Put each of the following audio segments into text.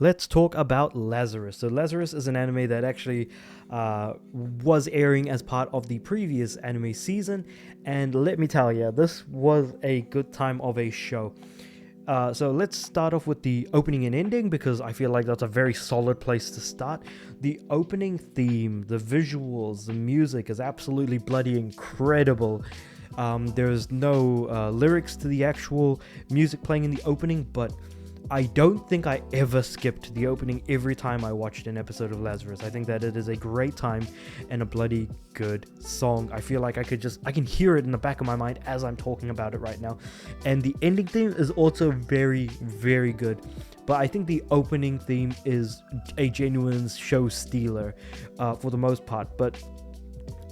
let's talk about Lazarus. So Lazarus is an anime that actually was airing as part of the previous anime season, and let me tell you, this was a good time of a show. So let's start off with the opening and ending, because I feel like that's a very solid place to start. The opening theme, the visuals, the music is absolutely bloody incredible. There's no lyrics to the actual music playing in the opening, but I don't think I ever skipped the opening every time I watched an episode of Lazarus. I think that it is a great time and a bloody good song. I feel like I can hear it in the back of my mind as I'm talking about it right now. And the ending theme is also very, very good. But I think the opening theme is a genuine show stealer for the most part. But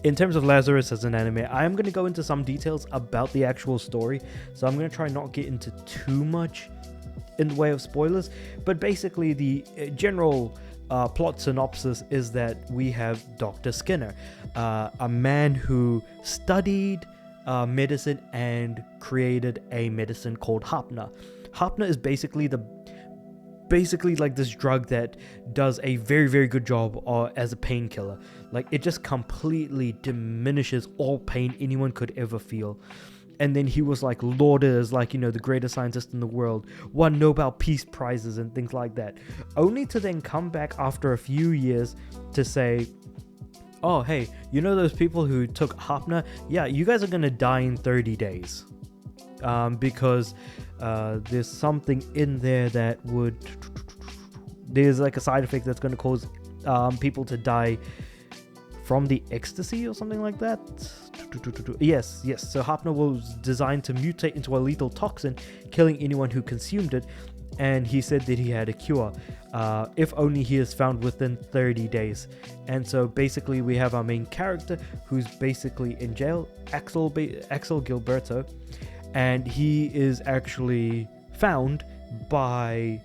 in terms of Lazarus as an anime, I am going to go into some details about the actual story. So I'm going to try not get into too much in the way of spoilers, but basically the general plot synopsis is that we have Dr. Skinner, a man who studied medicine and created a medicine called Hapna. Hapna is basically like this drug that does a very, very good job as a painkiller. Like, it just completely diminishes all pain anyone could ever feel. And then he was like lauded as like, the greatest scientist in the world, won Nobel Peace Prizes and things like that. Only to then come back after a few years to say, oh, hey, those people who took Hapna? Yeah, you guys are going to die in 30 days. Because there's something in there that there's like a side effect that's going to cause people to die from the ecstasy or something like that. Yes. So Hapna was designed to mutate into a lethal toxin, killing anyone who consumed it. And he said that he had a cure, if only he is found within 30 days. And so basically we have our main character who's basically in jail, Axel Gilberto, and he is actually found by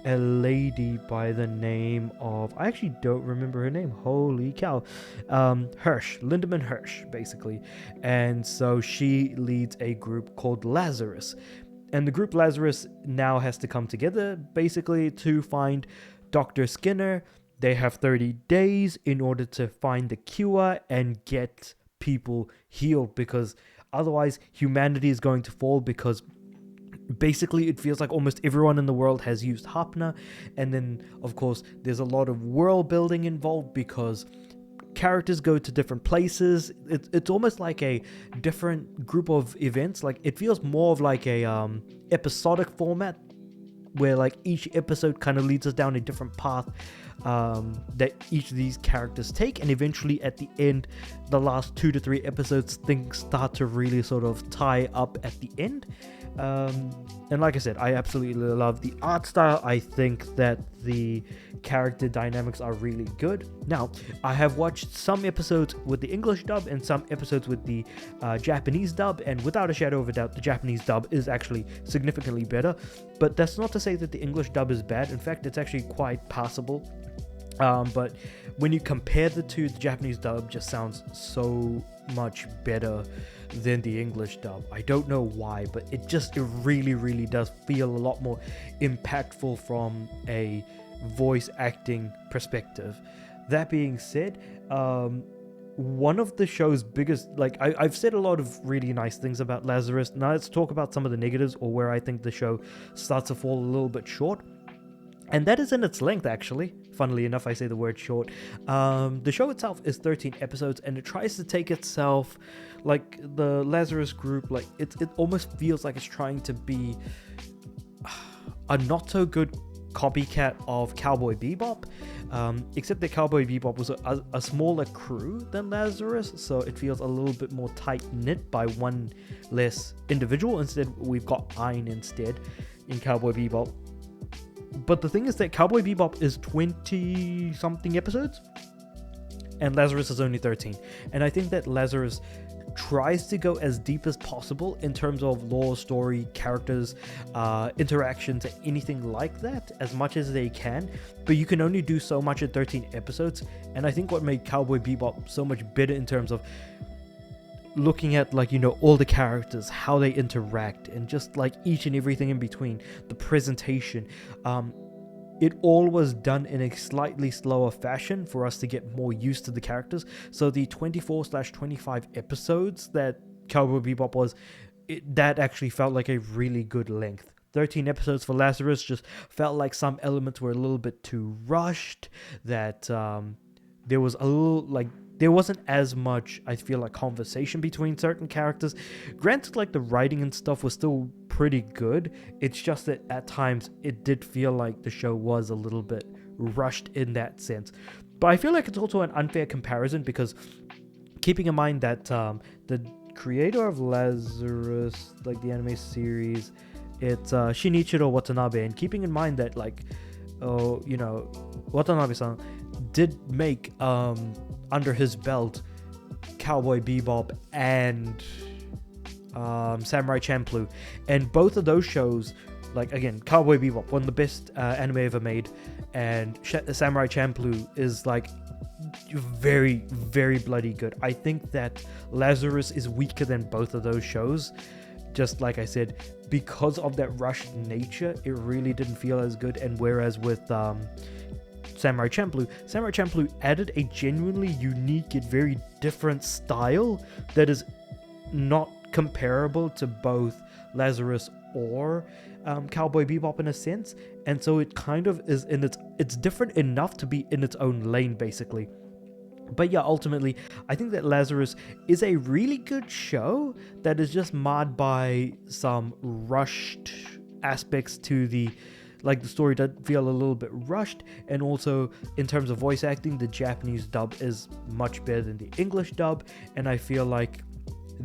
a lady by the name of, I actually don't remember her name, holy cow, Lindemann Hirsch, basically. And so she leads a group called Lazarus, and the group Lazarus now has to come together basically to find Dr. Skinner. They have 30 days in order to find the cure and get people healed, because otherwise humanity is going to fall, because basically it feels like almost everyone in the world has used Hapna. And then of course there's a lot of world building involved, because characters go to different places. It's almost like a different group of events. Like, it feels more of like a episodic format, where like each episode kind of leads us down a different path that each of these characters take, and eventually at the end, the last 2 to 3 episodes, things start to really sort of tie up at the end. And like I said, I absolutely love the art style. I think that the character dynamics are really good. Now, I have watched some episodes with the English dub and some episodes with the Japanese dub, and without a shadow of a doubt, the Japanese dub is actually significantly better. But that's not to say that the English dub is bad. In fact, it's actually quite passable. But when you compare the two, the Japanese dub just sounds so much better than the English dub. I don't know why, but it really, really does feel a lot more impactful from a voice acting perspective. That being said, one of the show's biggest, I've said a lot of really nice things about Lazarus. Now let's talk about some of the negatives, or where I think the show starts to fall a little bit short. And that is in its length, actually. Funnily enough, I say the word short. The show itself is 13 episodes, and it tries to take itself, like the Lazarus group, like it almost feels like it's trying to be a not so good copycat of Cowboy Bebop, except that Cowboy Bebop was a smaller crew than Lazarus, so it feels a little bit more tight-knit by one less individual. Instead, we've got Ein instead in Cowboy Bebop. But the thing is that Cowboy Bebop is 20-something episodes, and Lazarus is only 13. And I think that Lazarus tries to go as deep as possible in terms of lore, story, characters, interactions, anything like that, as much as they can. But you can only do so much in 13 episodes. And I think what made Cowboy Bebop so much better in terms of looking at, all the characters, how they interact, and just each and everything in between, the presentation, it all was done in a slightly slower fashion for us to get more used to the characters. So the 24/25 episodes that Cowboy Bebop was, that actually felt like a really good length. 13 episodes for Lazarus just felt like some elements were a little bit too rushed, that there was a little, like, there wasn't as much, I feel like, conversation between certain characters. Granted, like, the writing and stuff was still pretty good. It's just that at times it did feel like the show was a little bit rushed in that sense. But I feel like it's also an unfair comparison because keeping in mind that the creator of Lazarus, like the anime series, it's Shinichiro Watanabe, and keeping in mind that, like, Watanabe-san did make under his belt Cowboy Bebop and Samurai Champloo, and both of those shows, like, again, Cowboy Bebop, one of the best anime ever made, and Samurai Champloo is like very, very bloody good. I think that Lazarus is weaker than both of those shows, just like I said, because of that rushed nature. It really didn't feel as good. And whereas with Samurai Champloo added a genuinely unique and very different style that is not comparable to both Lazarus or Cowboy Bebop in a sense, and so it kind of is in it's different enough to be in its own lane, basically. But yeah, ultimately, I think that Lazarus is a really good show that is just marred by some rushed aspects to the story does feel a little bit rushed, and also in terms of voice acting, the Japanese dub is much better than the English dub, and I feel like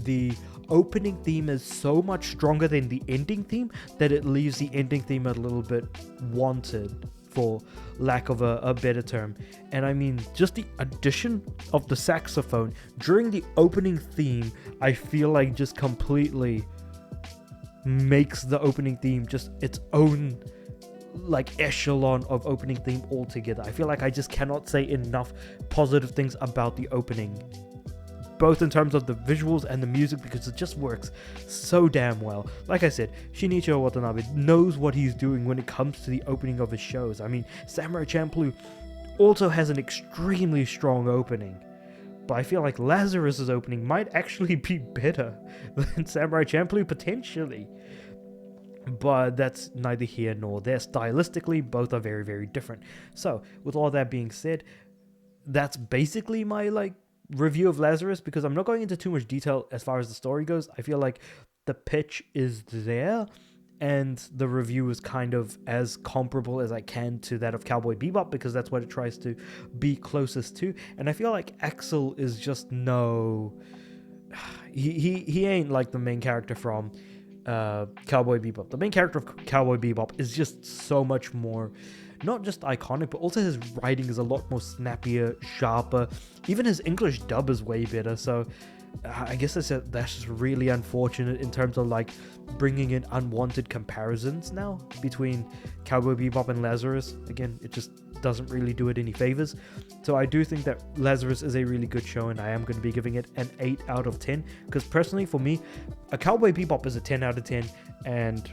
the opening theme is so much stronger than the ending theme that it leaves the ending theme a little bit wanted, for lack of a better term. And I mean, just the addition of the saxophone during the opening theme, I feel like just completely makes the opening theme just its own like echelon of opening theme altogether. I feel like I just cannot say enough positive things about the opening, both in terms of the visuals and the music, because it just works so damn well. Like I said, Shinichiro Watanabe knows what he's doing when it comes to the opening of his shows. I mean, Samurai Champloo also has an extremely strong opening, but I feel like Lazarus's opening might actually be better than Samurai Champloo potentially. But that's neither here nor there. Stylistically, both are very, very different. So, with all that being said, that's basically my review of Lazarus, because I'm not going into too much detail as far as the story goes. I feel like the pitch is there, and the review is kind of as comparable as I can to that of Cowboy Bebop, because that's what it tries to be closest to. And I feel like Axel is just he ain't like the main character from Cowboy Bebop. The main character of Cowboy Bebop is just so much more, not just iconic, but also his writing is a lot more snappier, sharper. Even his English dub is way better. So I guess that's just really unfortunate in terms of bringing in unwanted comparisons now between Cowboy Bebop and Lazarus. Again, it just doesn't really do it any favors. So I do think that Lazarus is a really good show, and I am going to be giving it an 8 out of 10, because personally for me, a Cowboy Bebop is a 10 out of 10, and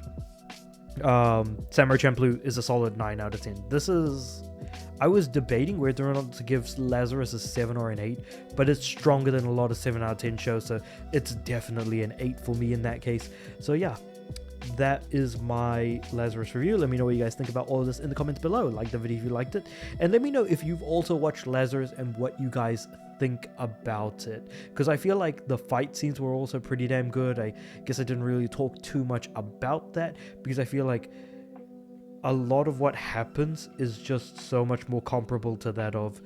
Samurai Champloo is a solid 9 out of 10. I was debating whether or not to give Lazarus a 7 or an 8, but it's stronger than a lot of 7 out of 10 shows, so it's definitely an 8 for me in that case. So yeah, that is my Lazarus review. Let me know what you guys think about all of this in the comments below. Like the video if you liked it, and let me know if you've also watched Lazarus and what you guys think about it, because I feel like the fight scenes were also pretty damn good. I guess I didn't really talk too much about that, because I feel like a lot of what happens is just so much more comparable to that of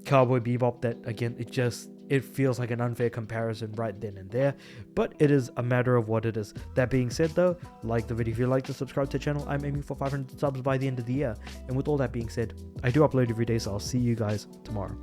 Cowboy Bebop that, again, it feels like an unfair comparison right then and there, but it is a matter of what it is. That being said though, like the video if you like to, subscribe to the channel. I'm aiming for 500 subs by the end of the year, and with all that being said, I do upload every day, so I'll see you guys tomorrow.